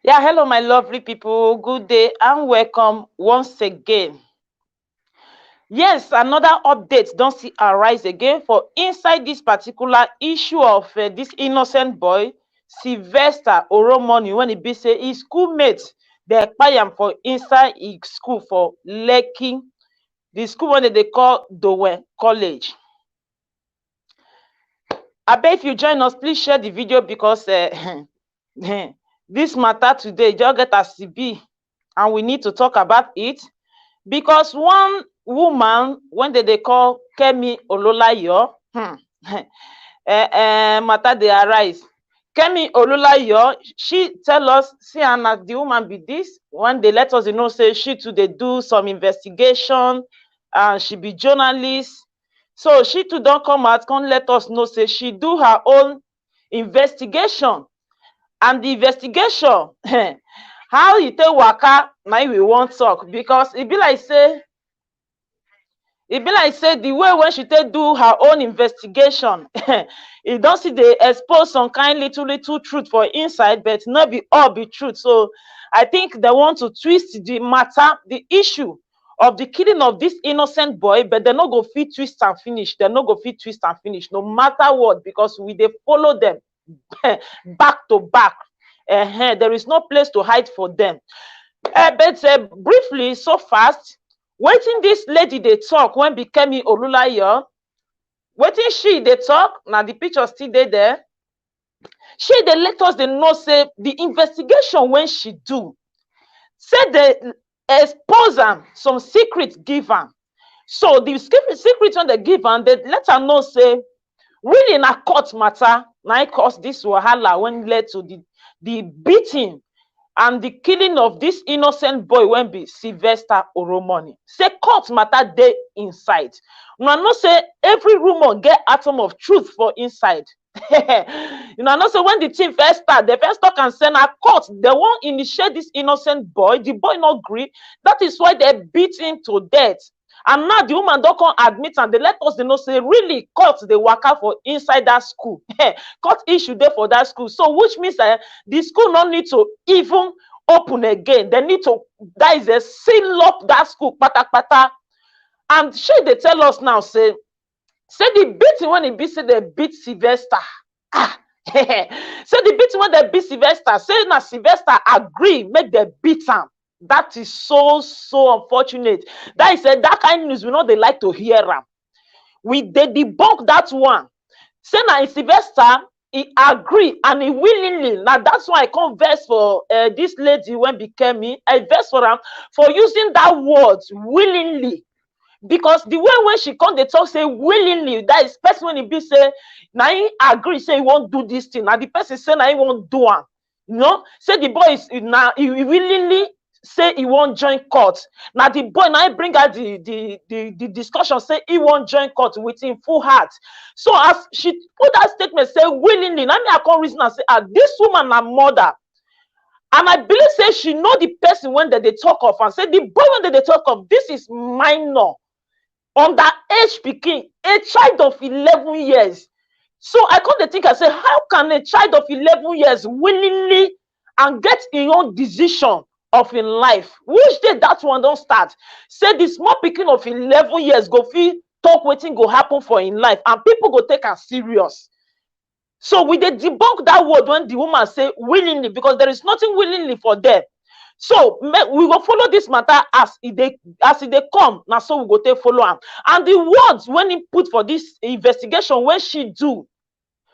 Yeah, hello, my lovely people. Good day and welcome once again. Yes, another update don't see arise again for inside this particular issue of this innocent boy, Sylvester Oromoni, when he be say his schoolmates they expire am for inside his school for Lekki, the school one that they call Dowen College. I bet if you join us, please share the video because this matter today just get as e be, and we need to talk about it. Because one woman when they call Kemi Ololayo, matter dey arise. Kemi Ololayo, she tell us, see, and as the woman be this one, they let us know say she too dey do some investigation, and she be journalist. So she too don come out come let us know say she do her own investigation, and the investigation how e take waka na we wan talk, because e be like say the way when she take do her own investigation e don still dey expose some kind little truth for inside, but no be all be truth. So I think they want to twist the matter, the issue of the killing of this innocent boy, but they no go fit twist and finish. They no go fit twist and finish no matter what, because we dey follow them back to back. There is no place to hide for them. But briefly, so fast, wetin this lady dey talk when be Kemi Olulayo, wetin she dey talk, na the picture still dey there. She dey let us dey know say the investigation when she do, say they expose am some secret give am. So the secret when they give am, they let her know say really na court matter na cause this wahala when led to the beating and the killing of this innocent boy when be Sylvester Oromoni. Say court matter dey inside. Una know say every rumor get atom of truth for inside. Una know say when the thing first start, they first talk and say na court they wan initiate this innocent boy. The boy not gree. That is why they beat him to death. And now the woman don't come admit, and they let us know say really court they work out for inside that school. Court issue there for that school. So which means the school no need to even open again. They need to, that is a seal up that school pata pata. And she they tell us now say the beating when it be say they beat Sylvester. Say the beating when they beat Sylvester, say na Sylvester agree make they beat him. That is so unfortunate. That is that kind of news we know they like to hear am. We they debunk that one. Say na Sylvester he agree and he willingly. Now that's why I come verse for this lady when became me. I verse for him for using that word willingly. Because the way when she come they talk say willingly, that is person when he be say now he agree say he won't do this thing. Now the person say now he won't do it. You know, say the boy is now he willingly say he won't join court. Now the boy now bring out the discussion, say he won't join court with him full heart. So as she put that statement, say willingly, now me I come reason and say this woman a mother, and I believe say she know the person when they talk of, and say the boy when they talk of, this is minor, underage pikin, a child of 11 years. So I come to think, I say, how can a child of 11 years willingly and get his own decision of in life? Which day that one don't start? Say the small pikin of 11 years go feel talk wetin go happen for in life, and people go take am serious. So we dey debunk that word when the woman say willingly, because there is nothing willingly for them. So we will follow this matter as they come. Now so we go take follow am. And the words when he put for this investigation, when she do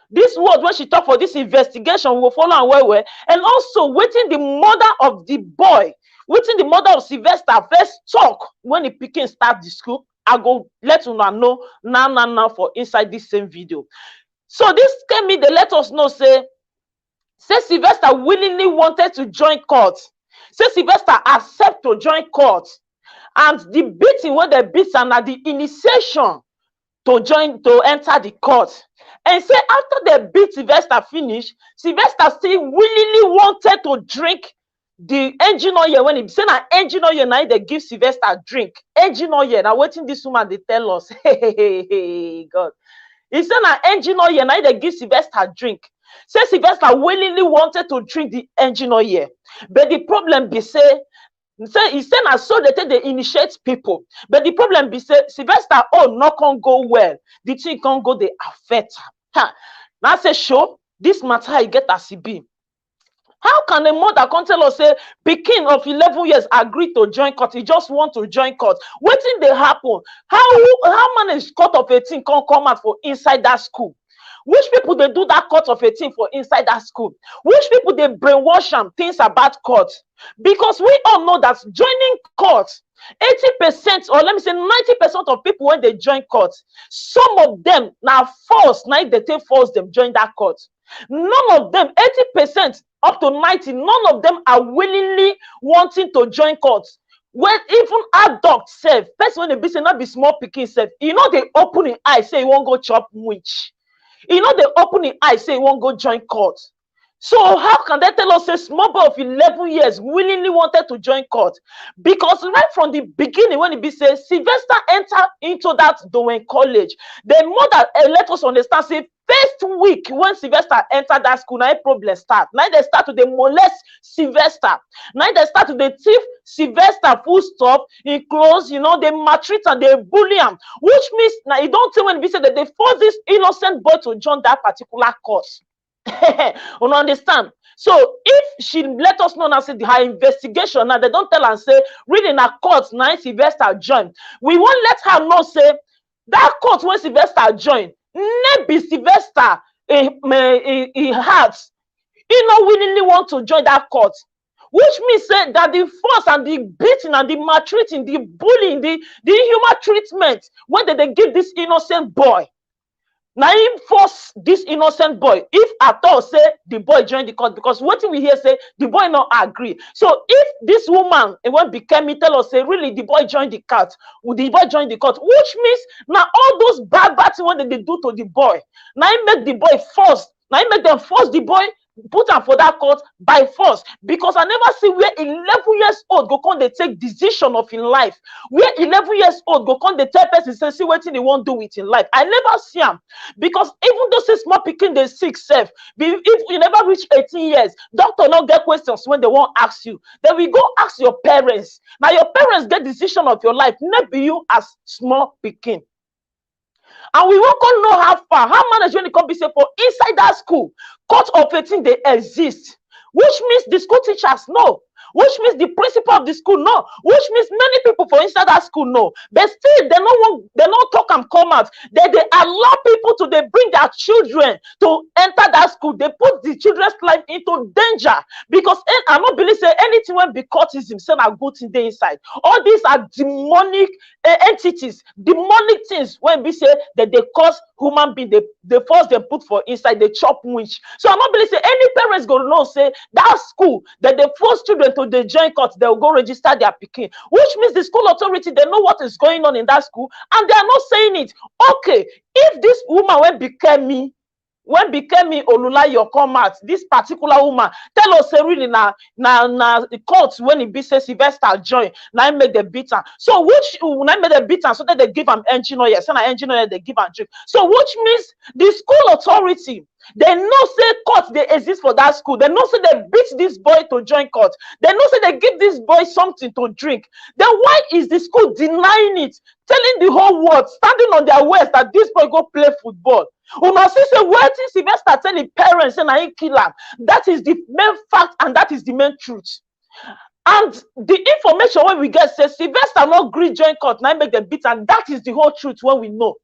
this word, when she talk for this investigation, we will follow am well. And also waiting the mother of the boy, waiting the mother of Sylvester first talk when the pikin start the school. I go let una know now for inside this same video. So this came me, they let us know say Sylvester willingly wanted to join court. Say Sylvester accept to join court, and the beating when they beat am na the initiation to enter the court. And say after they beat Sylvester finish, Sylvester still willingly wanted to drink the engine oil. When he say na engine oil na they give Sylvester drink engine oil. Now wetin this woman they tell us, hey God, he say na engine oil na they give Sylvester drink. Say Sylvester willingly wanted to drink the engine oil, but the problem be say he say na so they take dey initiate people, but the problem be say Sylvester own no con go well, the thing con go dey affect am. Now say show this matter e get as e be. How can a mother come tell us say pikin of 11 years agree to join court, he just want to join court? Wetin dey happen? How manage court of 18 come out for inside that school? Which people they do that court of 18 for inside that school? Which people they brainwash them things about court? Because we all know that joining court, 80% or let me say 90% of people when they join court, some of them now force, now they take force them join that court. None of them, 80% up to 90, none of them are willingly wanting to join courts. When even adult self, person when they be say not be small pikin self, you know they open the eye say you won't go chop witch. You know they open the eye say you won't go join court. So how can they tell us a small boy of 11 years willingly wanted to join court? Because right from the beginning, when it be says Sylvester entered into that Dowen College, the mother let us understand say first week when Sylvester entered that school, now a problem start. Now they start to the molest Sylvester. Now they start to the thief Sylvester full stop in clothes, you know, they maltreat and they bully him. Which means now you don't tell when we say that they force this innocent boy to join that particular course. You understand? So if she let us know now say her investigation, now they don't tell and say really in a court now Sylvester joined, we won't let her know say that court when Sylvester joined, maybe Sylvester he had he not willingly want to join that court, which means say that the force and the beating and the maltreating, the bullying, the inhuman treatment when they give this innocent boy. Now him force this innocent boy, if at all say the boy join the court, because what we hear say the boy not agree. So if this woman when became me tell us say really the boy joined the court, the boy join the court, which means now all those bad things what they do to the boy, now he make the boy force, now he make them force the boy put him for that court by force. Because I never see where 11 years old go come they take decision of in life, where 11 years old go come they tell person say see what they won't do with in life. I never see him. Because even though say small pikin they sick self, if you never reach 18 years, doctor not get questions when they won't ask you, then we go ask your parents. Now your parents get decision of your life, not be you as small pikin. And we won't know how far, how manage when it come be say for inside that school, court of 18 they exist, which means the school teachers know, which means the principal of the school know, which means many people for inside that school know, but still they don't talk and come out. They allow people to they bring their children to enter that school. They put the children's life into danger because I don't believe say anything when be courtism say a good thing they inside. All these are demonic entities, demonic things when we say that they cause human being, they force them put for inside, they chop witch. So I don't believe say any parents go know say that school that they force children to the join court, they'll go register their pikin, which means the school authority they know what is going on in that school and they are not saying it. Okay, if this woman when became me Olulayo come out, this particular woman tell us say really now the court when it be say Sylvester join, now make the beat her. So which when I made the beat her, so that they give them engine oil, send an engine oil, they give them drink. So which means the school authority, they know say court they exist for that school. They know say they beat this boy to join court. They know say they give this boy something to drink. Then why is the school denying it, telling the whole world, standing on their waist that this boy go play football? Una see say wetin Sylvester tell the parents say na he kill am. That is the main fact and that is the main truth. And the information when we get says Sylvester not gree join court, now make them beat, and that is the whole truth when we know.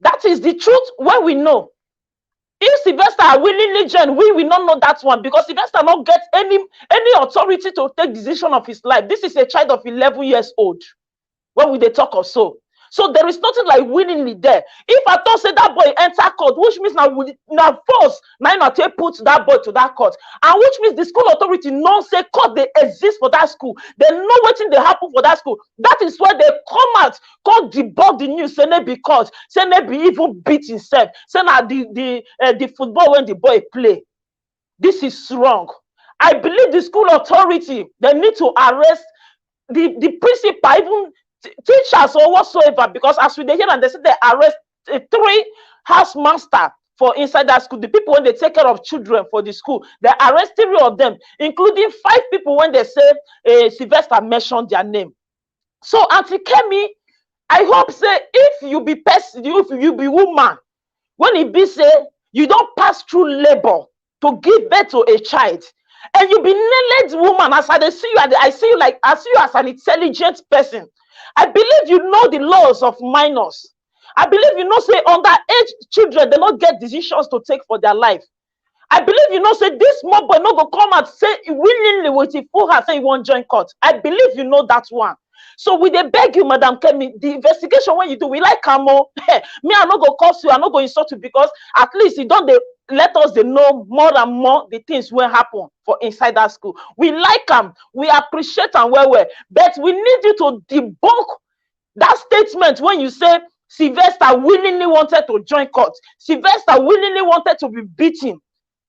That is the truth when we know. If Sylvester willingly join, we will not know that one because Sylvester not get any authority to take decision of his life. This is a child of 11 years old when we they talk of so. So there is nothing like willingly there. If I don't say that boy enter court, which means now force now not put that boy to that court, and which means the school authority not say court they exist for that school. They know what thing they happen for that school. That is why they come out, call debug the news, say they because say they be even beat himself, say now the football when the boy play. This is wrong. I believe the school authority they need to arrest the principal, even teachers or whatsoever, because as we hear and they say they arrest 3 housemaster for inside that school. The people when they take care of children for the school, they arrest 3 of them, including 5 people when they say Sylvester mentioned their name. So Auntie Kemi, I hope say if you be person, if you be woman, when it be say you don't pass through labor to give birth to a child, and you be knowledge woman, as I see you, I see you like, I see you as an intelligent person. I believe you know the laws of minors. I believe you know say underage children, they not get decisions to take for their life. I believe you know say this small boy no go come and say willingly with his full heart say he won't join court. I believe you know that one. So we dey beg you, Madam Kemi, the investigation when you do, we like Camo. Me, I no go curse you, I no go insult you, because at least you don't let us they know more and more the things will happen for inside that school. We like them, we appreciate them well, but we need you to debunk that statement when you say Sylvester willingly wanted to join court. Sylvester willingly wanted to be beaten.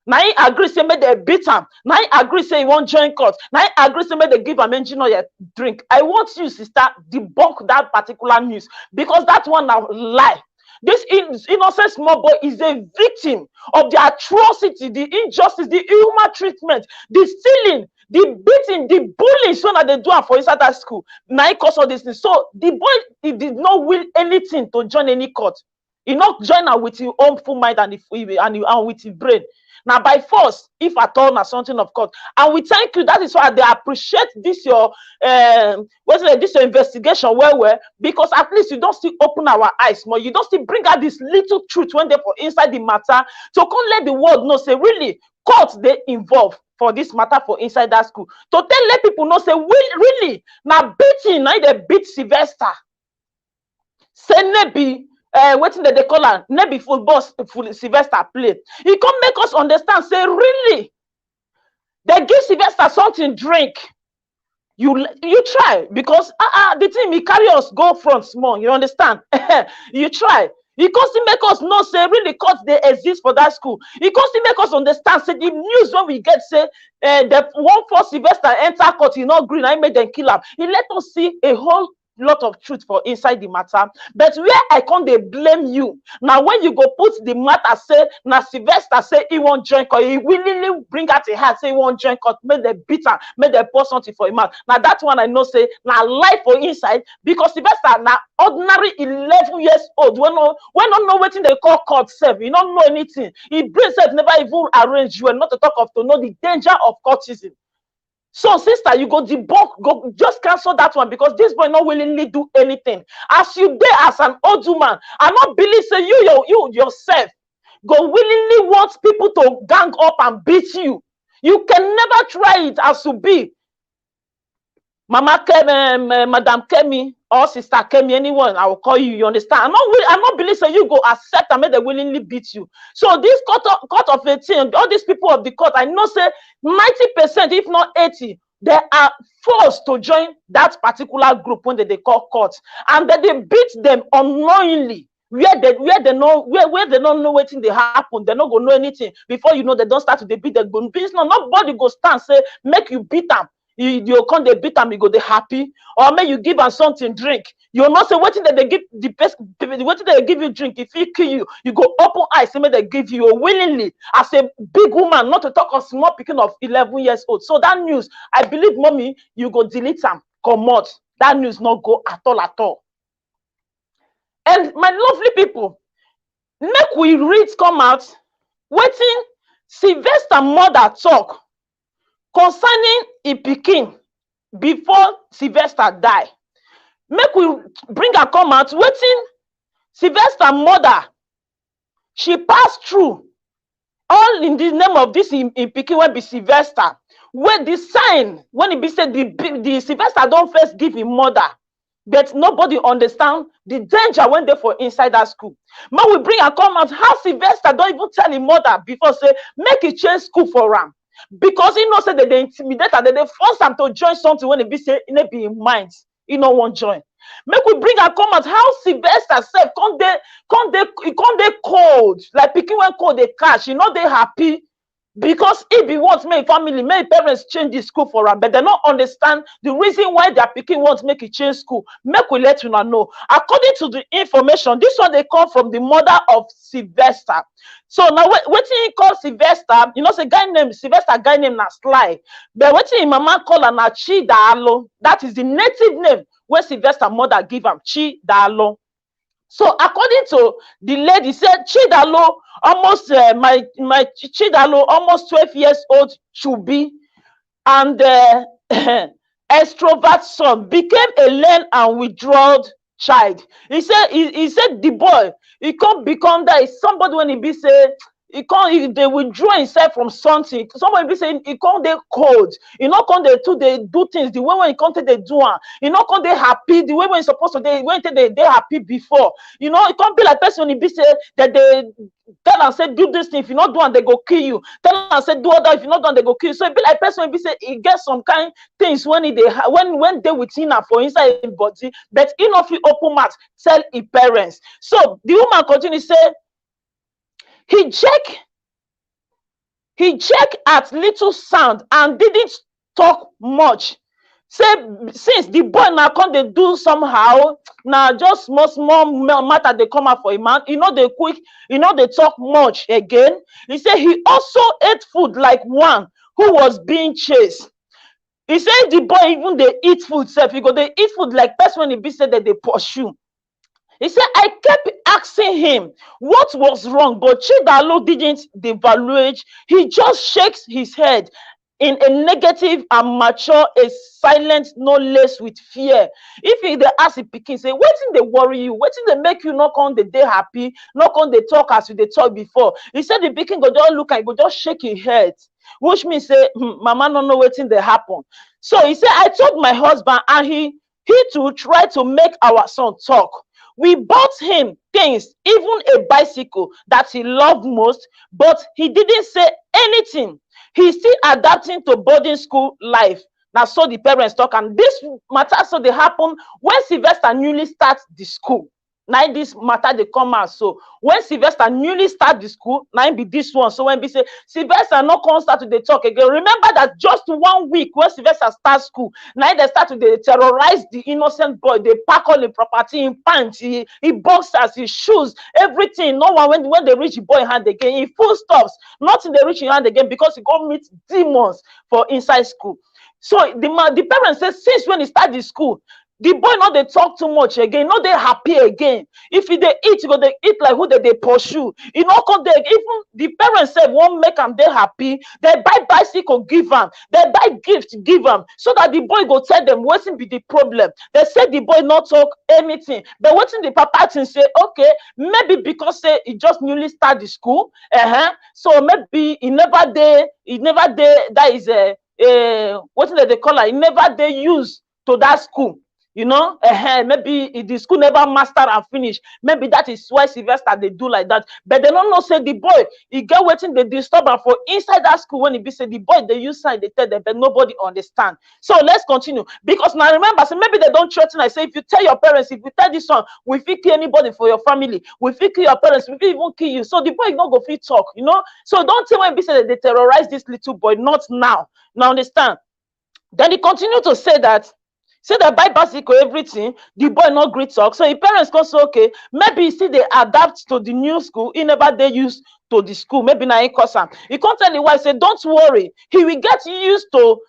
Now he agree say make they beat him. Now he agree say he won't join court. Now he agree say make they give him engine oil drink. I want you, sister, debunk that particular news, because that one now lie. This innocent small boy is a victim of the atrocity, the injustice, the inhuman treatment, the stealing, the beating, the bullying, so that they do for inside that school. Now he cause all this thing. So the boy, he did not will anything to join any court. He not join her with his own full mind and with his brain. Now by force, if at all, not something of course. And we thank you. That is why they appreciate this your this your investigation well, because at least you don't still open our eyes more. You don't still bring out this little truth when they for inside the matter. So come let the world know, say really court they involve for this matter for inside that school. To let people know, say really now beating, now they beat Sylvester. Say maybe waiting that they call her maybe football Sylvester play. He come make us understand, say really they give Sylvester something drink. You try, because the team he carry us go front small, you understand? You try. He constantly make us know, say really courts they exist for that school. He constantly make us understand, say the news when we get say the one for Sylvester enter court, he not green, I made them kill him. He let us see a whole lot of truth for inside the matter. But where I can't they blame you now, when you go put the matter, say now Sylvester say he won't join court, he willingly bring out a hand say he won't join court, make the bitter, make the pour something for him out. Now that one I know say now life for inside, because Sylvester now ordinary 11 years old, when not know what they call court self, you don't know anything. He brain self never even arrange you, and not to talk of to know the danger of courtism. So, sister, you go debunk, go just cancel that one, because this boy not willingly do anything. As you there as an old woman, I not believe say you yourself go willingly want people to gang up and beat you. You can never try it as to be Mama Kemi, Madam Kemi, or Sister Kemi, anyone I will call you. You understand? I not believe say you go accept and make they willingly beat you. So this court of 18, all these people of the court, I know say 90%, if not 80%, they are forced to join that particular group when they call court, and then they beat them unknowingly. Where they don't know what they happen, they not gonna know anything. Before you know, they don't start to beat them. Nobody go stand say make you beat them. You come they beat them, you go they happy, or may you give them something drink. You not say what they give the best, what they give you drink. If he kill you, you go open eyes, say they give you willingly as a big woman, not to talk of small picking of 11 years old. So that news, I believe, mommy, you go delete them, come out. That news not go at all. And my lovely people, make we read come out waiting Sylvester mother talk concerning a pikin before Sylvester die. Make we bring her come out waiting Sylvester mother, she passed through all in the name of this in pikin when be Sylvester, where the sign when it be said the Sylvester don't first give him mother, but nobody understand the danger when they for inside that school. Man, we bring a comment how Sylvester don't even tell him mother before say make it change school for him, because he knows that they intimidate and they force him to join something when it be say it be in mind he no want join. Make we bring a comment how Sylvester said come they cold, like picking when cold they catch, you know they happy. because if he wants make family, make parents change the school for him, but they don't understand the reason why their pikin wants make it change school. Make we let you know. According to the information, this one they come from the mother of Sylvester. So now what he call Sylvester, you know, say guy name Sylvester, guy name na Sly, but what him mama call her na Chidalo. That is the native name where Sylvester mother give him, Chidalo. So according to the lady, said Chidalo almost my Chidalo almost 12 years old should be, and extrovert son became a learn and withdrawal child. He said the boy he can't become that somebody when he be say he can't they withdraw himself from something. Somebody be saying he can't they cold. He not can't they do things the way when he can't they do it. He not can't they happy the way when he's supposed to they happy before. You know, it can't be like person when he be say that they tell and say do this thing, if you not do and they go kill you. Tell and say do other, if you not done they go kill you. So it be like person when be say he get some kind things when when they within her for inside his body, but he not feel open mouth tell his parents. So the woman continue say he check at little sound and didn't talk much. Say since the boy now come they do somehow, now just small matter they come out for him, man. You know they quick, you know they talk much again. He said he also ate food like one who was being chased. He said the boy even they eat food self. He go they eat food like person when he be said that they pursue. He said, I kept asking him what was wrong, but Chidalo didn't devaluate. He just shakes his head in a negative and mature, a silent, no less with fear. If he they ask the pikin, say, wetin they worry you? Wetin they make you not on the day happy, not on the talk as you they talk before? He said the pikin go just look and go just shake his head, which means say, Mama no know wetin they happen. So he said, I told my husband, and he too tried to make our son talk. We bought him things, even a bicycle that he loved most, but he didn't say anything. He's still adapting to boarding school life. Now, so the parents talk, and this matter so they happen when Sylvester newly starts the school. Now this matter they come out. So when Sylvester newly start the school, now be this one. So when we say Sylvester not come start to they talk again, remember that just 1 week when Sylvester start school, now they start to they terrorize the innocent boy. They pack all the property in pants, he boxers, his shoes, everything. No one when they reach the boy hand again, he full stops, nothing they reach in hand again because he go meet demons for inside school. So the parents say since when he start the school, the boy not they talk too much again, not they happy again. If they eat, go they eat like who they pursue. You know, they even the parents said won't make them they happy. They buy bicycle, give them. They buy gift, give them, so that the boy go tell them what's be the problem. They said the boy not talk anything, but what's in the papa thing say okay, maybe because say he just newly start the school, so maybe he never did. That is what they call it. He never they use to that school. You know, maybe the school never master and finish. Maybe that is why Sylvester they do like that. But they don't know say the boy he get waiting they disturb and for inside that school when he be say the boy they use side they tell them, but nobody understand. So let's continue because now remember, so maybe they don't threaten. I say if you tell your parents, if you tell this one, we fit kill anybody for your family, we fit kill your parents, we fit even kill you. So the boy not go fit talk, you know. So don't tell when be say that they terrorize this little boy. Not now. Now understand. Then he continue to say that. Say that buy bicycle, everything, the boy not great talk. So the parents can say, okay, maybe see they adapt to the new school. He never they used to the school. Maybe now he cause him. He can't tell the wife, say, don't worry. He will get used to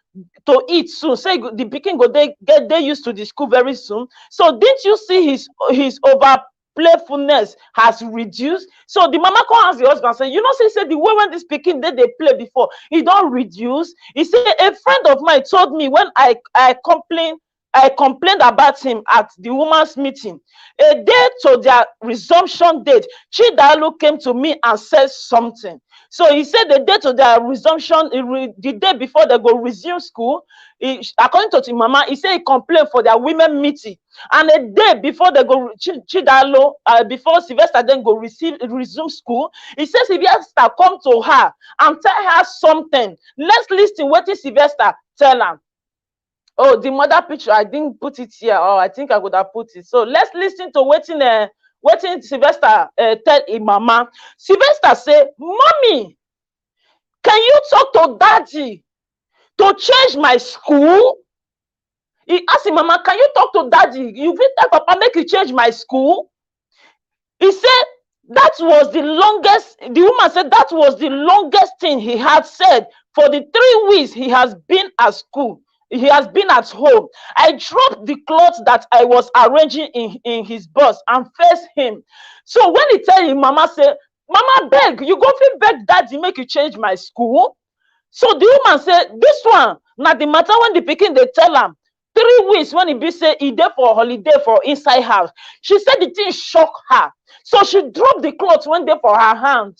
eat soon. Say the pikin go they used to the school very soon. So didn't you see his over playfulness has reduced? So the mama come ask the husband say, you know, say the way when this pikin they play before, he don't reduce. He said a friend of mine told me when I complained about him at the woman's meeting. A day to their resumption date, Chidalu came to me and said something. So he said the day to their resumption, the day before they go resume school, according to Mama, he said he complained for their women meeting. And a day before they go, Chidalo, before Sylvester then go resume school, he says Sylvester come to her and tell her something. Let's listen what Sylvester tell her. Oh, the mother picture, I didn't put it here. Oh, I think I would have put it. So let's listen to what Sylvester tell his mama. Sylvester say, Mommy, Can you talk to daddy to change my school? He asked him, Mama, can you talk to daddy? You fit tell Papa make you change my school? He said that was the longest, the woman said that was the longest thing he had said for the 3 weeks he has been at school. He has been at home. I dropped the clothes that I was arranging in his bus and faced him. So when he tell him, Mama say, Mama beg, you go fit beg daddy make you change my school? So the woman said, this one, now the matter when the pikin they tell him, 3 weeks when he be say he there for holiday for inside house. She said the thing shock her. So she dropped the clothes when they for her hand.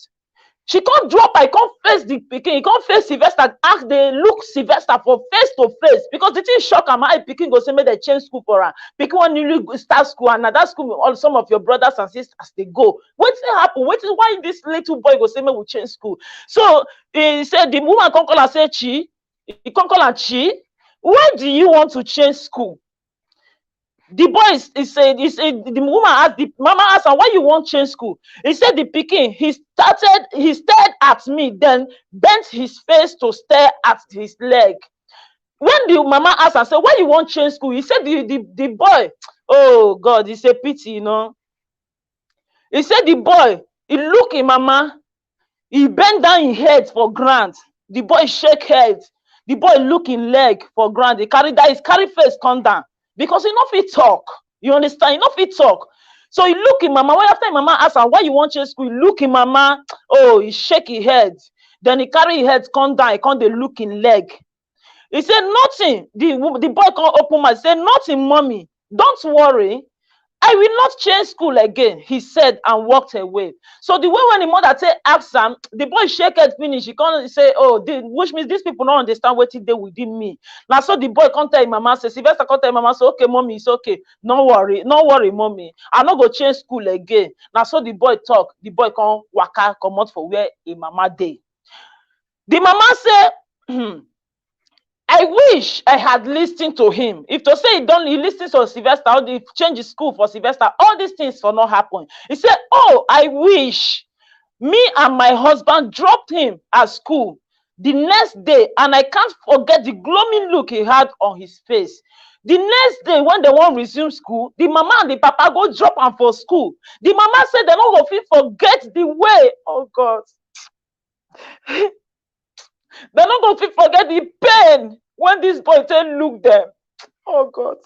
She can't drop, I can't face the pikin. He can't face Sylvester, ask they look Sylvester for face to face. Because the thing shock am, I pikin go say make they change school for her. Pikin when you start school, and that school all some of your brothers and sisters they go. What's happen? Why this little boy go say make we change school? So he said the woman come call and say, Chi, he come call and Chi, why do you want to change school? The boy he said the woman asked, the mama asked her, why you want change school? He said the pikin, he stared at me, then bent his face to stare at his leg. When the mama asked her, said, why you want change school? He said the boy, oh God, it's a pity, you know. He said the boy, he look in mama, he bent down his head for ground. The boy shake head. The boy look in leg for ground. He carry that, his carry face come down. Because he no fit talk. You understand? He no fit talk. So he look in mama. When after mama ask her, why you want change school? He look in mama. Oh, he shake his head. Then he carry his head come down. He come dey look in leg. He said, nothing. The boy come open mouth. He said, nothing, mommy. Don't worry. I will not change school again, he said, and walked away. So the way when the mother say ask him, the boy shake head finish. He can't say, oh, which means these people don't understand what they within me. Now so the boy can't tell him, mama, say Sylvester can't tell him, mama, say, okay, mommy, it's okay. No worry, mommy. I'm not go change school again. Now so the boy talk, the boy can't waka come out for where a mama day. The mama say, I wish I had listened to him. If to say he listens to Sylvester, or he change his school for Sylvester, all these things will not happen. He said, oh, I wish me and my husband dropped him at school the next day, and I can't forget the glowing look he had on his face. The next day, when they want resume school, the mama and the papa go drop him for school. The mama said they don't go forget the way. Oh God. They're not going to forget the pain when this boy look them. Oh God.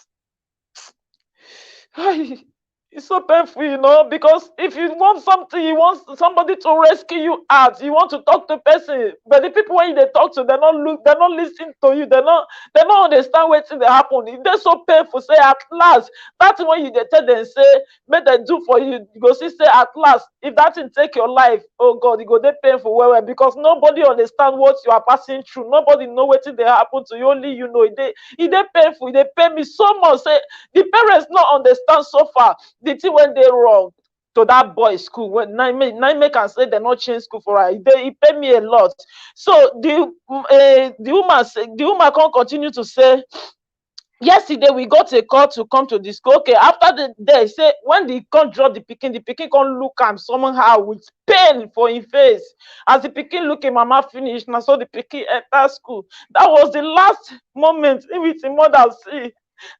It's so painful, you know, because if you want something, you want somebody to rescue you out, you want to talk to person, but the people when they talk to, they're not listening to you, they don't understand what they happen. If they're so painful, say at last, that's when you tell them, say, make they do for you, you go see, say at last, if that thing take your life, oh God, you go they painful well, because nobody understand what you are passing through, nobody know what they happen to you, only you know. They painful, they pain me so much, say, the parents not understand so far. The thing when they wrong to that boy's school, when nine make can say they not change school for her, he pay me a lot. So the woman can't continue to say, yesterday we got a call to come to the school. Okay, after the day, say when the can't drop the pikin can't look am somehow with pain for his face. As the pikin look at mama finish, now so the pikin enter school. That was the last moment in which the mother see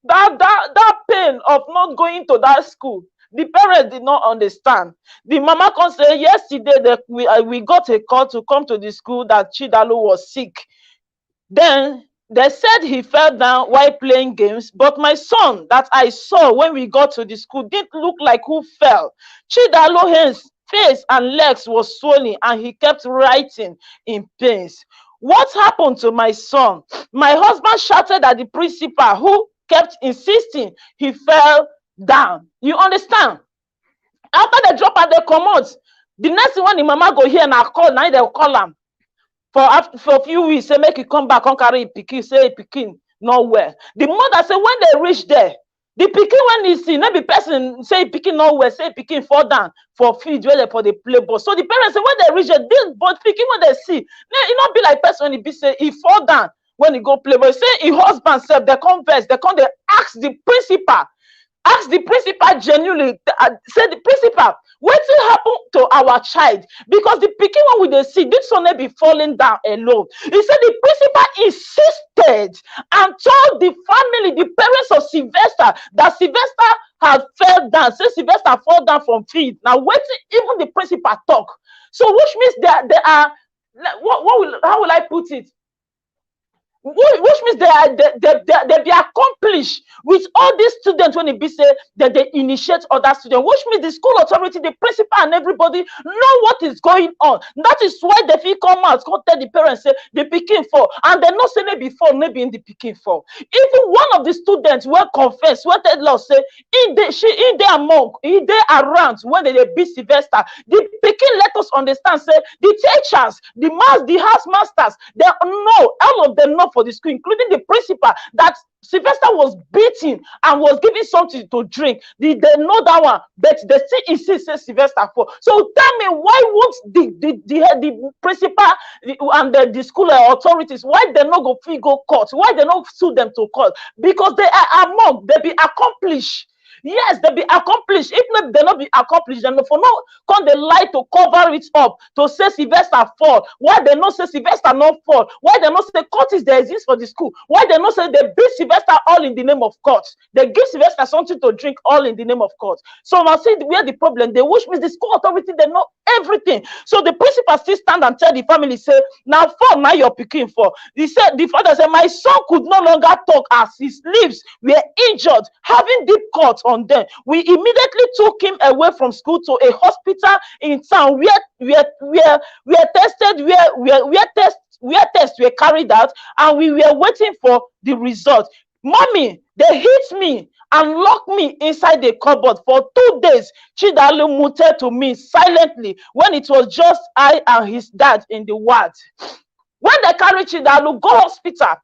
that pain of not going to that school. The parents did not understand. The mama can say yesterday that we got a call to come to the school that Chidalo was sick. Then they said he fell down while playing games, but my son that I saw when we got to the school didn't look like who fell. Chidalo hands, face and legs was swollen, and he kept writing in pains. What happened to my son? My husband shouted at the principal, who kept insisting he fell down. You understand? After they drop and they come out, the next one the mama go here and I call, now they'll call him for a few weeks, say make you come back, come carry pikin, say pikin not well. The mother say when they reach there, the pikin when he see, maybe person say pikin not well, say pikin fall down for field where they for the play ball. So the parents say when they reach there, this but pikin when they see, it not be like person when he be say he fall down when he go play ball. Say his husband self, they converse, they ask the principal. Ask the principal genuinely, say the principal, Wetin happen to our child? Because the pikin when we dey see, this one no be falling down alone. He said the principal insisted and told the family, the parents of Sylvester, that Sylvester had fell down. Say Sylvester fall down from field. Now wetin even the principal talk. So which means they are, how will I put it? Which means they be accomplished with all these students when it be say that they initiate other students, which means the school authority, the principal, and everybody know what is going on. That is why they feel come out, go tell the parents, say the pikin fall, and they not say maybe fall, maybe in the pikin fall. Even one of the students will confess, what tell us say in they around when they beat Sylvester. The pikin let us understand, say the teachers, the house masters, they know, all of them know for the school, including the principal, that Sylvester was beaten and was given something to drink. They know that one, but they still insist say Sylvester for. So tell me, why won't the principal and the school authorities, why they not go free go court? Why they not sue them to court? Because they are among, they be accomplished. Yes, they be accomplished. If not, they not be accomplished, then for no come they lie to cover it up, to say Sylvester fall. Why they not say Sylvester not fall? Why they not say court is there exist for the school? Why they not say they beat Sylvester all in the name of court? They give Sylvester something to drink all in the name of court. So now see where the problem, they wish means the school authority, they know everything. So the principal still stand and tell the family, say, now fall, now you're picking for. He said, the father said, my son could no longer talk as his lips were injured, having deep cuts on them. We immediately took him away from school to a hospital in town where tests were carried out, and we were waiting for the result. Mommy, they hit me and locked me inside the cupboard for 2 days. Chidalu muted to me silently when it was just I and his dad in the ward. When they carry Chidalu go hospital,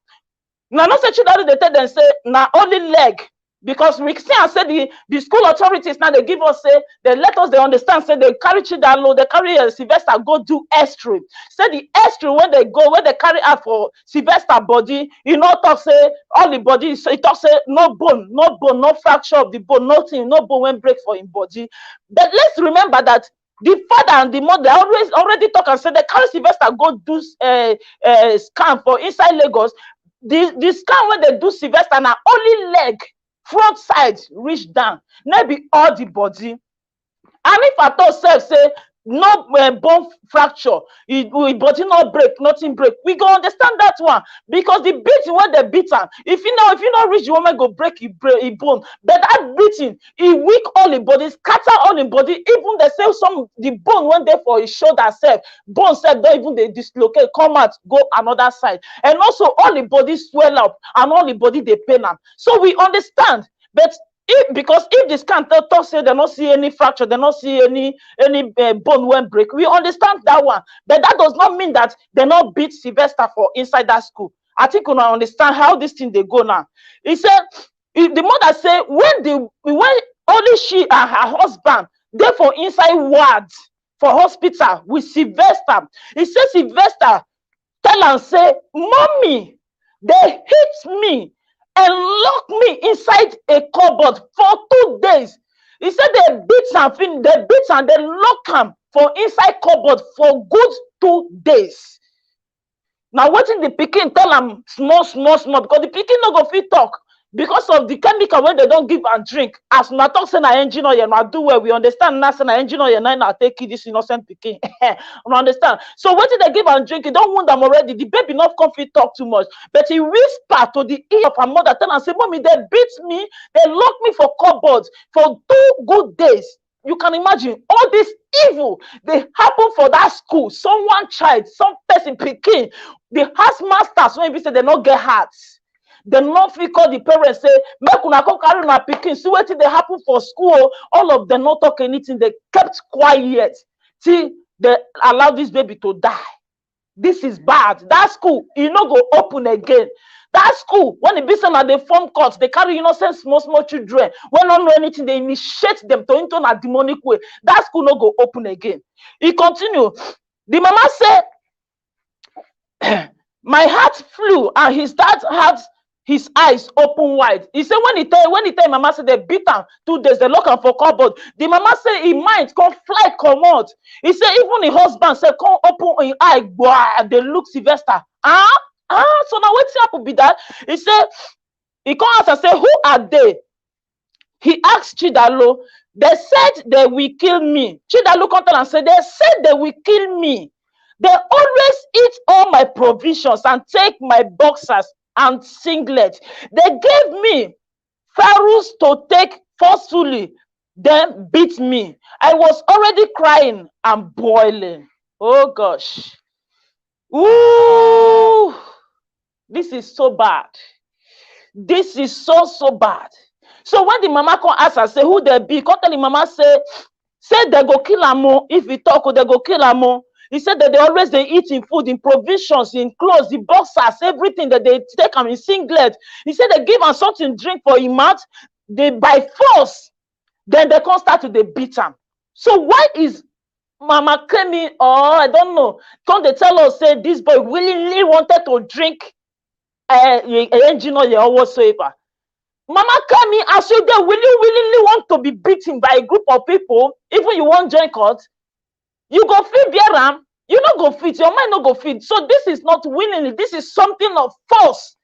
now not say Chidalu, they tell them say now only leg, because we see and say the school authorities now they give us, say they let us they understand, say they carry Chidalu, they carry Sylvester go do X-ray. Say the X-ray when they carry out for Sylvester body, you know, talk say all the body, so it talk say no bone, no fracture of the bone, nothing, no bone when break for him body. But let's remember that the father and the mother already talk and say they carry Sylvester go do scan for inside Lagos. The scan when they do Sylvester now only leg, front side reach down, maybe all the body. And if at all self say no bone fracture, body not break, nothing break, we go understand that one, because the beating when they beat am, if you not reach the woman go break his bone, but that beating he weak all the body, scatter all the body. Even they say some the bone when they for his shoulder self, bone self don't even they dislocate, come out, go another side, and also all the body swell up and all the body they pain am. So we understand, but because if the scan talk say they don't see any fracture, they don't see any bone when break, we understand that one. But that does not mean that they not beat Sylvester for inside that school. I think you understand how this thing they go now. He said, the mother say when only she and her husband they for inside wards for hospital with Sylvester. He said Sylvester tell and say, "Mommy, they hit me and lock me inside a cupboard for 2 days." He said they beat and they lock him for inside cupboard for good 2 days. Now wetin the pikin tell am small, because the pikin no go fit talk because of the chemical when they don't give and drink. As na talk say na engine oil, na do well, we understand now say na engine oil na take this innocent pikin. We understand. So wetin they give and drink, it don't wound them already. The baby not come fit talk too much, but he whisper to the ear of her mother, tell and say, "Mommy, they beat me, they lock me for cupboard for 2 good days." You can imagine all this evil they happen for that school. Someone child, some person pikin, the house masters when we say they not get hearts. They not fit call the parents, say make una come carry una pikin, see wetin dey happen for school. All of them not talk anything, they kept quiet till they allow this baby to die. This is bad. That school e no go open again. That school when the business na dey form court, they carry innocent small children when don't know anything, they initiate them to into a demonic way. That school no go open again. He continue. The mama say my heart flew and his dad had his eyes open wide. He said when he tell mama say they beat him 2 days, they lock him for cupboard. The mama say he mind come fly come out. He said even the husband said come open his eye. Wow, they look Sylvester. So now what's happen be that? He said he come out and say who are they? He asked Chidalo. They said they will kill me. Chidalo come tell and say they said they will kill me. They always eat all my provisions and take my boxers and singlet. They gave me pharaohs to take forcefully, then beat me. I was already crying and boiling. Oh gosh. Ooh, this is so bad. This is so bad. So when the mama come ask her, say who they be, come tell the mama say they go kill am. If he talk, they go kill am. He said that they eat in food, in provisions, in clothes, in boxers, everything that they take him in singlet. He said they give him something drink for him mouth. They by force, then they can't start to they beat him. So why is mama claiming, I don't know, come they tell us say this boy willingly wanted to drink engine oil or whatsoever. Mama came in as you they willingly want to be beaten by a group of people, even you won't join court. You go fit bear am, you no go fit, your mind no go fit. So this is not willingly, this is something of force.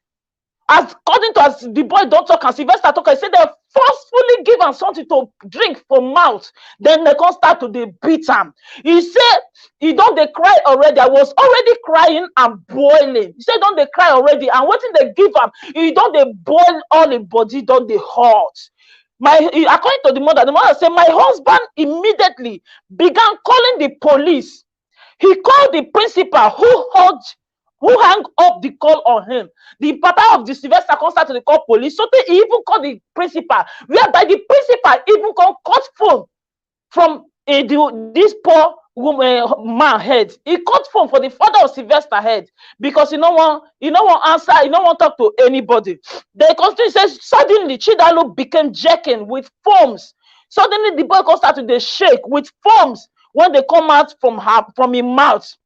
According to as the boy don't talk and Sylvester talk, I said they forcefully give him something to drink for mouth. Then they can start to they beat him. He said he don't they cry already. I was already crying and boiling. He said don't they cry already, and what did they give him? He don't they boil all the body, don't they hot. According to the mother said my husband immediately began calling the police. He called the principal who hung up the call on him. The papa of the Sylvester started to call police. So he even called the principal, whereby the principal even cut phone from this poor woman man head. He cut phone for the father of Sylvester head because he no want answer, he no want talk to anybody. The continue says suddenly Chidalo became jerking with foams. Suddenly the boy started to shake with foams when they come out from his mouth.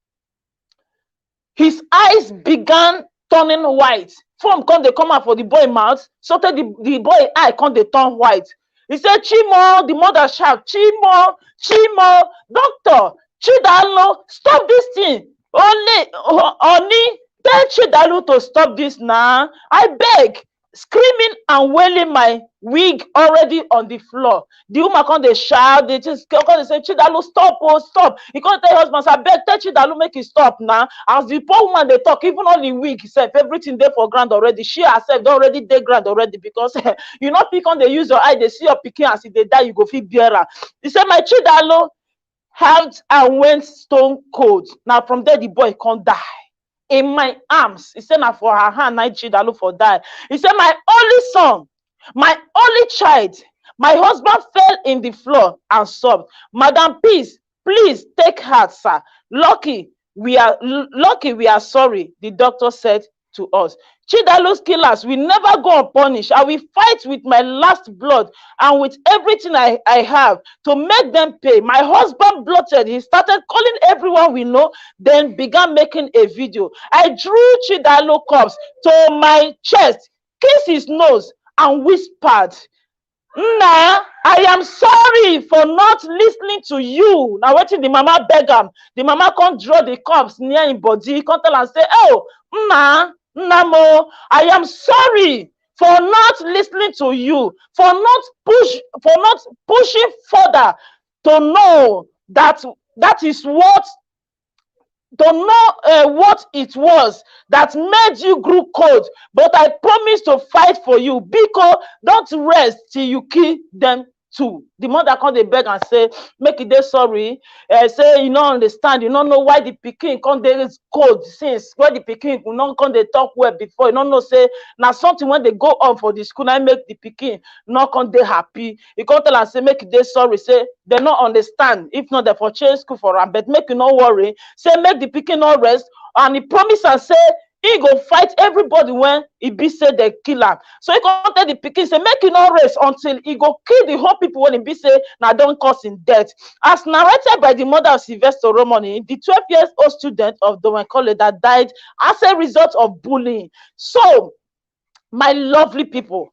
His eyes began turning white. Foam they come out for the boy mouth. So the boy eye they turn white. He said, Chimo, the mother shout, Chimo, doctor, Chidalo, stop this thing. Oni, tell Chidalo to stop this now. I beg. Screaming and wailing, my wig already on the floor. The woman they shout, they just they say, Chidalo, stop, stop. He can't tell husband, I beg, tell Chidalo, make it stop now. As the poor woman they talk, even on the wig, self, everything there for ground already. She herself they already dey ground already because you know, pick on they use your eye, they see your picking as if they die, you go feel bearer. He said, my Chidalo had and went stone cold. Now from there the boy can't die. In my arms, he said, now for her hand, I Chidalo for die. He said, my only son, my only child, my husband fell in the floor and sobbed. Madam, please take heart, sir. Lucky we are sorry, the doctor said to us. Chidalo's killers will never go unpunished. I will fight with my last blood and with everything I have to make them pay. My husband blotted. He started calling everyone we know, then began making a video. I drew Chidalo corpse to my chest, kissed his nose, and whispered, Nna, I am sorry for not listening to you. Now waiting the mama beg him. The mama can't draw the corpse near his body. He can't tell and say, oh, Namo, I am sorry for not listening to you, for not pushing further to know that is what what it was that made you grow cold. But I promise to fight for you, because don't rest till you kill them too. The mother come dey beg and say, make it dey sorry. Say you don't understand, you don't know why the pikin come dey cold since, why the pikin not come dey talk well before. You don't know, say now something when they go on for the school, I make the pikin not come dey happy. You come tell and say make it dey sorry. Say they not understand. If not, they for change school for am. But make you not worry. Say make the pikin not rest, and he promise and say he go fight everybody when he be say they kill him. So he can't tell the pikin say make you not rest until he go kill the whole people when he be say now don't cause in death. As narrated by the mother of Sylvester Oromoni, the 12-year-old student of Dowen College that died as a result of bullying. So My lovely people,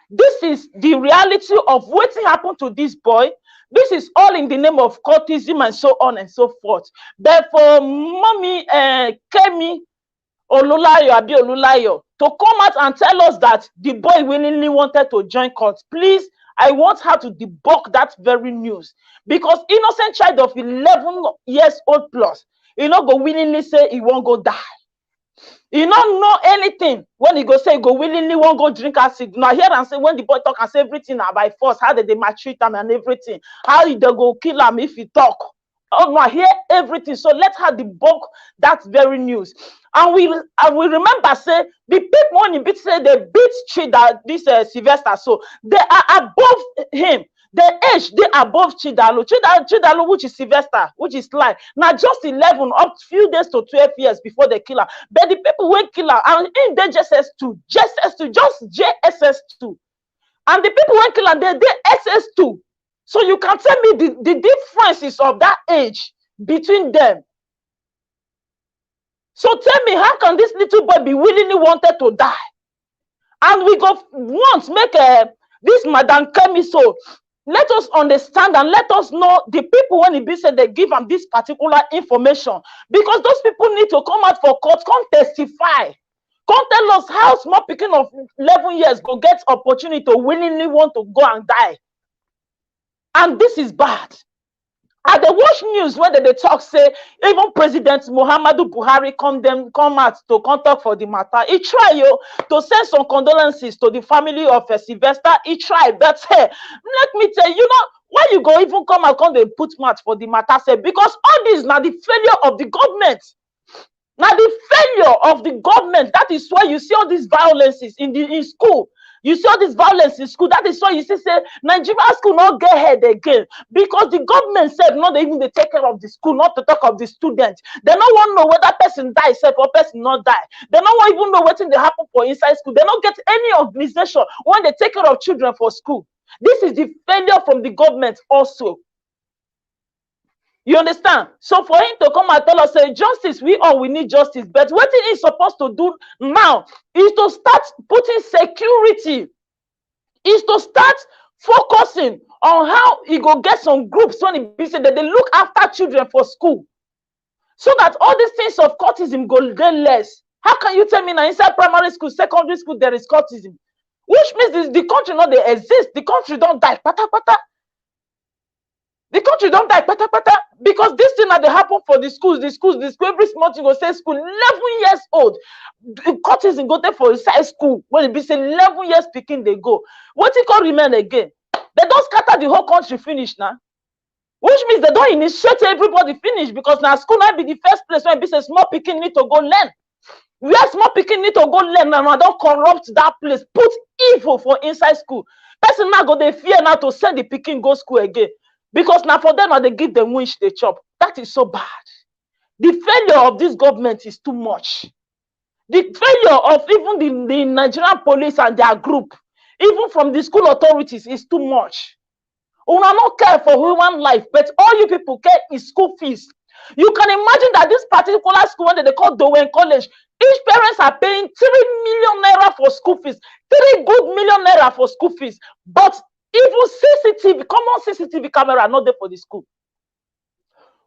this is the reality of what happened to this boy. This is all in the name of cultism and so on and so forth. But for mommy Kemi Olulayo Abi Olulayo to come out and tell us that the boy willingly wanted to join court, please, I want her to debunk that very news, because innocent child of 11 years old plus, he not go willingly say he won't go die. He don't know anything when he go say he go willingly won't go drink acid. Now hear and say when the boy talk and say everything now by force, how did they maltreat him and everything, how they go kill him if he talk. Oh no, hear everything. So let her debunk that very news. And we remember say the people when he beat say they beat Chida, this Sylvester, so they are above him. The age they above Chidalu, which is Sylvester, which is like now just 11 up few days to 12 years before they kill her. But the people who kill her and in the JSS2, just JSS2, and the people who kill her they SS2. So you can tell me the differences of that age between them. So tell me, how can this little boy be willingly wanted to die? And we go once make this Madam Kemi, so let us understand and let us know the people when it be said they give them this particular information, because those people need to come out for court, come testify, come tell us how small picking of 11 years go get opportunity to willingly want to go and die. And this is bad. At the watch news when they talk say even President Muhammadu Buhari come out to contact for the matter. He try to send some condolences to the family of Sylvester. He try, but hey, let me tell you, why you go even come and come they put mouth for the matter, say because all this now the failure of the government. Now the failure of the government, that is why you see all these violences in school. You see all this violence in school. That is why you see say Nigeria school not get ahead again, because the government said not even they take care of the school, not to talk of the students. They don't want to know whether person die said or person not die. They don't even know what thing they happen for inside school. They don't get any organization when they take care of children for school. This is the failure from the government also. You understand? So for him to come and tell us, say, justice, we need justice. But what he is supposed to do now is to start putting security, is to start focusing on how he go get some groups when he be said that they look after children for school, so that all these things of cultism go get less. How can you tell me now inside primary school, secondary school, there is cultism? Which means the country not they exist. The country don't die. Pata pata. The country don't die, because this thing that they happen for the schools, every small thing go say school, 11 years old. The cultism go there for inside school. When it be say 11 years picking, they go. What it can remain again? They don't scatter the whole country finish now. Which means they don't initiate everybody finish, because now school might be the first place where it be say small picking need to go learn. Where small picking need to go learn, and I don't corrupt that place, put evil for inside school. Person now go they fear now to send the picking go school again. Because now for them, they give them which they chop. That is so bad. The failure of this government is too much. The failure of even the Nigerian police and their group, even from the school authorities, is too much. We are not care for human life, but all you people care is school fees. You can imagine that this particular school, when they call Dowen College, each parents are paying 3 million naira for school fees, 3 good million naira for school fees, but even common CCTV camera not there for the school.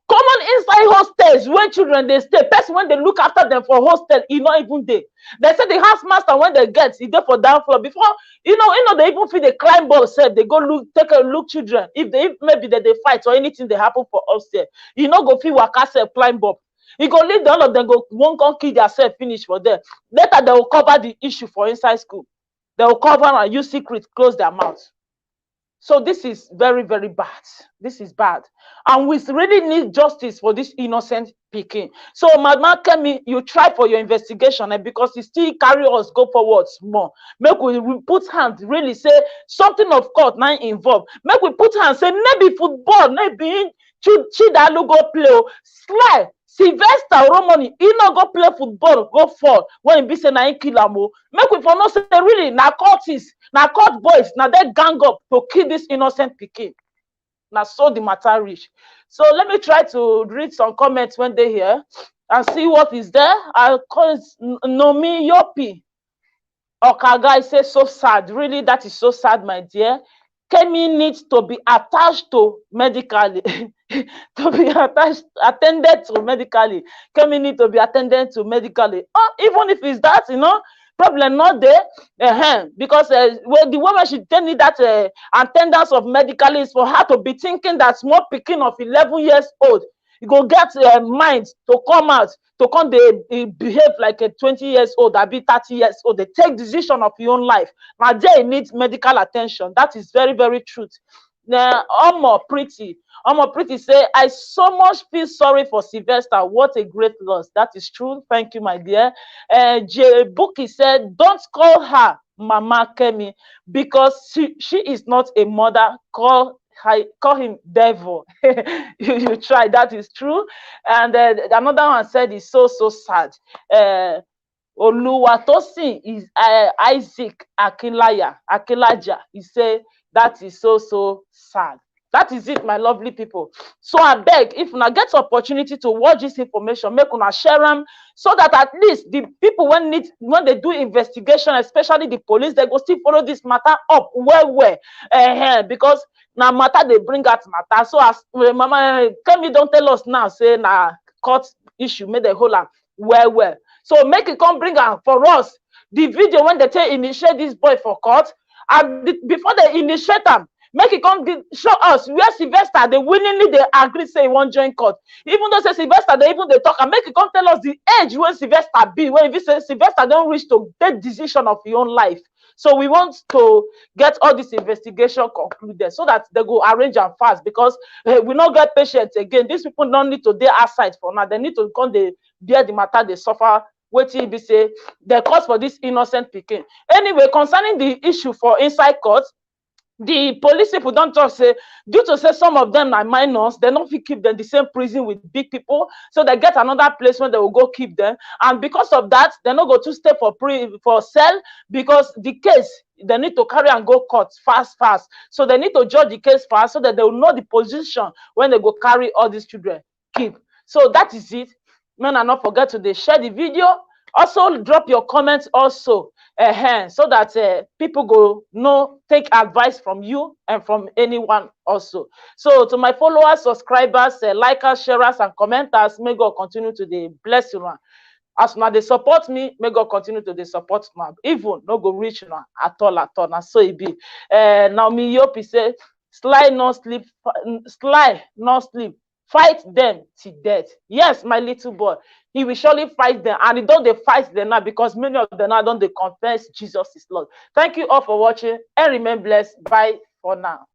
Common inside hostels when children they stay, person when they look after them for hostel, not even there. They say the house master when they get it there for down floor before they even feel the climb ball said they go take a look children if maybe they fight or anything they happen for upstairs. Go feel waka self climb up. You go leave all of them go won't come kill themselves finish for them. Later they will cover the issue for inside school. They will cover and use secret close their mouth. So this is very, very bad. This is bad. And we really need justice for this innocent picking. So, Madam Kemi, you try for your investigation, and because you still carry us go forwards more. Make we put hands, really say something of court now involved. Make we put hands, say maybe football, maybe Chidalu go play, Sly, Sylvester Oromoni, he no go play football, go fall when he be say na him kill am. Make we for no say really na cultists, na cult boys, na they gang up to kill this innocent pikin. Now so the matter reach. So let me try to read some comments when they here and see what is there. I'll call it Nomi Yopi. Okaga, I say so sad. Really, that is so sad, my dear. Kemi needs to be attached to medically, to be attended to medically. Kemi needs to be attended to medically. Oh, even if it's that, problem not there, because well, the woman should tell me that attendance of medically is for her to be thinking that small pikin of 11 years old, you go get mind to come out, to come they behave like a 20 years old, I be 30 years old, they take decision of your own life. Now they need medical attention. That is very, very truth. Now Omo Pretty say, I so much feel sorry for Sylvester. What a great loss. That is true. Thank you, my dear. J Buki said, don't call her Mama Kemi because she is not a mother. Call him devil. You try. That is true. And another one said, it's so sad. Oluwatosin is Isaac Akilaja. He say that is so sad. That is it, my lovely people. So I beg, if una get opportunity to watch this information, make una share them so that at least the people when they do investigation, especially the police, they go still follow this matter up well. Because now matter they bring out matter. So as Mama Kemi don't tell us now, say na court issue, make the whole well. So make it come bring am for us. The video when they take initiate this boy for court, and before they initiate them, make it come show us where Sylvester they willingly they agree say he won't join court. Even though say Sylvester they talk, and make it come tell us the age when Sylvester be, when if you say Sylvester don't reach to take decision of your own life. So we want to get all this investigation concluded so that they go arrange and fast, because we not get patience again. These people don't need to their outside for now. They need to come they bear the matter, they suffer. Waiting be say the cause for this innocent pikin. Anyway, concerning the issue for inside court, the police people don't just say, due to say some of them are minors, they don't keep them the same prison with big people, so they get another place where they will go keep them. And because of that, they not go to stay for cell, because the case they need to carry and go court fast. So they need to judge the case fast so that they will know the position when they go carry all these children keep. So that is it. Men, and not forget to share the video. Also drop your comments also, so that people go take advice from you and from anyone also. So to my followers, subscribers, likers, sharers, and commenters, may God continue to bless you. As now they support me, may God continue to support me. Even no go reach now at all. Now so it be. Now me Yopi say, Sly no sleep. Fight them till death. Yes, my little boy, he will surely fight them, and he don't they fight them now, because many of them now don't they confess Jesus is Lord. Thank you all for watching, and remain blessed. Bye for now.